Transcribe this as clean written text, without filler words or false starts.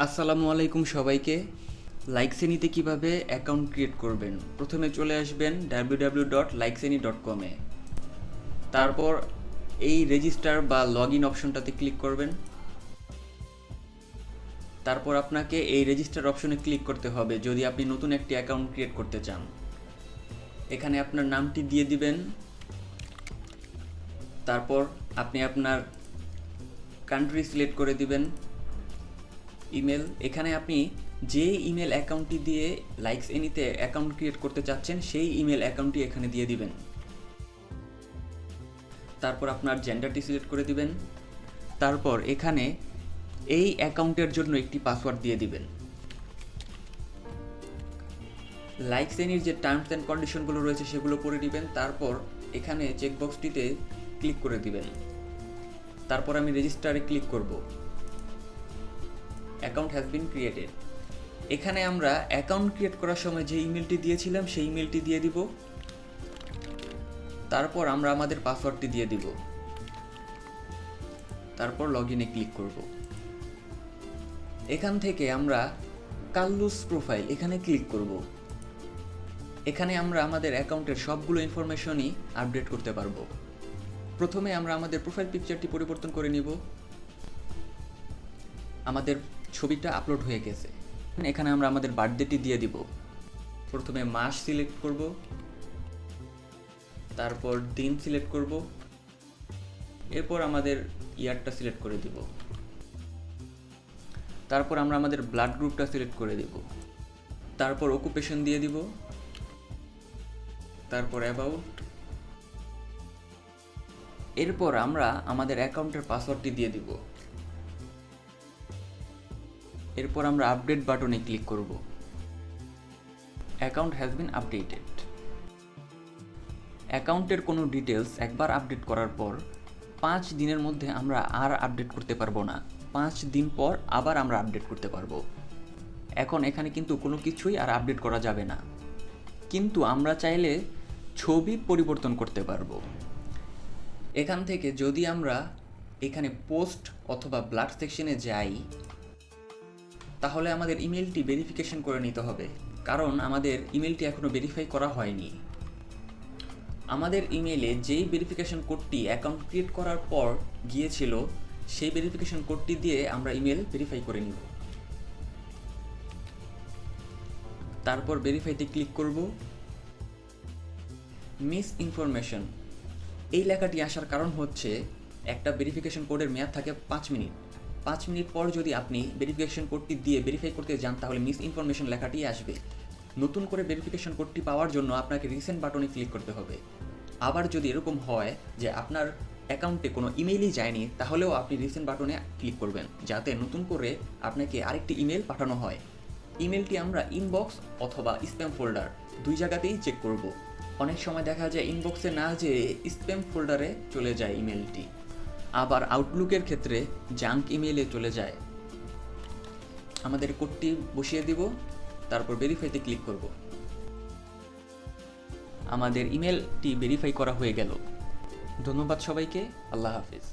আসসালামু আলাইকুম সবাইকে। লাইকসেনিতে কিভাবে অ্যাকাউন্ট ক্রিয়েট করবেন, প্রথমে চলে আসবেন www.likeseni.com-এ। তারপর এই রেজিস্টার বা লগ ইন অপশনটাতে ক্লিক করবেন। তারপর আপনাকে এই রেজিস্টার অপশনে ক্লিক করতে হবে যদি আপনি নতুন একটি অ্যাকাউন্ট ক্রিয়েট করতে চান। এখানে আপনার নামটি দিয়ে দিবেন। তারপর আপনি আপনার কান্ট্রি সিলেক্ট করে দিবেন। ইমেল, এখানে আপনি যে ইমেল অ্যাকাউন্টটি দিয়ে লাইকস এনিতে অ্যাকাউন্ট ক্রিয়েট করতে চাচ্ছেন সেই ইমেল অ্যাকাউন্টটি এখানে দিয়ে দিবেন। তারপর আপনার জেন্ডারটি সিলেক্ট করে দিবেন। তারপর এখানে এই অ্যাকাউন্টের জন্য একটি পাসওয়ার্ড দিয়ে দিবেন। লাইকস এনির যে টার্মস অ্যান্ড কন্ডিশনগুলো রয়েছে সেগুলো পড়ে দিবেন। তারপর এখানে চেকবক্সটিতে ক্লিক করে দিবেন। তারপর আমি রেজিস্টারে ক্লিক করব। Account has been created. এখানে আমরা অ্যাকাউন্ট ক্রিয়েট করার সময় যে ইমেলটি দিয়েছিলাম সেই ইমেলটি দিয়ে দিব। তারপর আমরা আমাদের পাসওয়ার্ডটি দিয়ে দিব। তারপর লগ ইনে ক্লিক করব। এখান থেকে আমরা কাল্লুস প্রোফাইল এখানে ক্লিক করব। এখানে আমরা আমাদের অ্যাকাউন্টের সবগুলো ইনফরমেশনই আপডেট করতে পারবো। প্রথমে আমরা আমাদের প্রোফাইল পিকচারটি পরিবর্তন করে নিব। আমাদের ছবিটা আপলোড হয়ে গেছে। এখানে আমরা আমাদের বার্থডেটি দিয়ে দিব। প্রথমে মাস সিলেক্ট করব, তারপর দিন সিলেক্ট করব, এরপর আমাদের ইয়ারটা সিলেক্ট করে দিব। তারপর আমরা আমাদের ব্লাড গ্রুপটা সিলেক্ট করে দিব। তারপর অকুপেশন দিয়ে দিব। তারপর অ্যাবাউট। এরপর আমরা আমাদের অ্যাকাউন্টের পাসওয়ার্ডটি দিয়ে দিব। এরপর আমরা আপডেট বাটনে ক্লিক করব। Account has been updated. অ্যাকাউন্টের কোনো ডিটেলস একবার আপডেট করার পর 5 দিনের মধ্যে আমরা আর আপডেট করতে পারবো না। 5 দিন পর আবার আমরা আপডেট করতে পারবো। এখন এখানে কিন্তু কোনো কিছুই আর আপডেট করা যাবে না, কিন্তু আমরা চাইলে ছবি পরিবর্তন করতে পারবো। এখান থেকে যদি আমরা এখানে পোস্ট অথবা ব্লাড সেকশনে যাই, তাহলে আমাদের ইমেলটি ভেরিফিকেশন করে নিতে হবে, কারণ আমাদের ইমেলটি এখনও ভেরিফাই করা হয়নি। আমাদের ইমেলে যেই ভেরিফিকেশন কোডটি অ্যাকাউন্ট ক্রিয়েট করার পর গিয়েছিল সেই ভেরিফিকেশন কোডটি দিয়ে আমরা ইমেল ভেরিফাই করে নিব। তারপর ভেরিফাইতে ক্লিক করব। মিস ইনফরমেশন এই লেখাটি আসার কারণ হচ্ছে একটা ভেরিফিকেশন কোডের মেয়াদ থাকে 5 মিনিট। 5 মিনিট পর যদি আপনি ভেরিফিকেশন কোডটি দিয়ে ভেরিফাই করতে যান তাহলে মিস ইনফরমেশন লেখাটি আসবে। নতুন করে ভেরিফিকেশন কোডটি পাওয়ার জন্য আপনাকে রিসেন্ট বাটনে ক্লিক করতে হবে। আবার যদি এরকম হয় যে আপনার অ্যাকাউন্টে কোনো ইমেইলই যায়নি, তাহলেও আপনি রিসেন্ট বাটনে ক্লিক করবেন যাতে নতুন করে আপনাকে আরেকটি ইমেল পাঠানো হয়। ইমেলটি আমরা ইনবক্স অথবা স্প্যাম ফোল্ডার 2 জায়গাতেই চেক করব। অনেক সময় দেখা যায় ইনবক্সে না যেয়ে স্প্যাম ফোল্ডারে চলে যায় ইমেলটি। আবার আউটলুকের ক্ষেত্রে জাঙ্ক ইমেইলে চলে যায়। আমাদের কোডটি বসিয়ে দিব, তারপর ভেরিফাইতে ক্লিক করব। আমাদের ইমেলটি ভেরিফাই করা হয়ে গেল। ধন্যবাদ সবাইকে। আল্লাহ হাফিজ।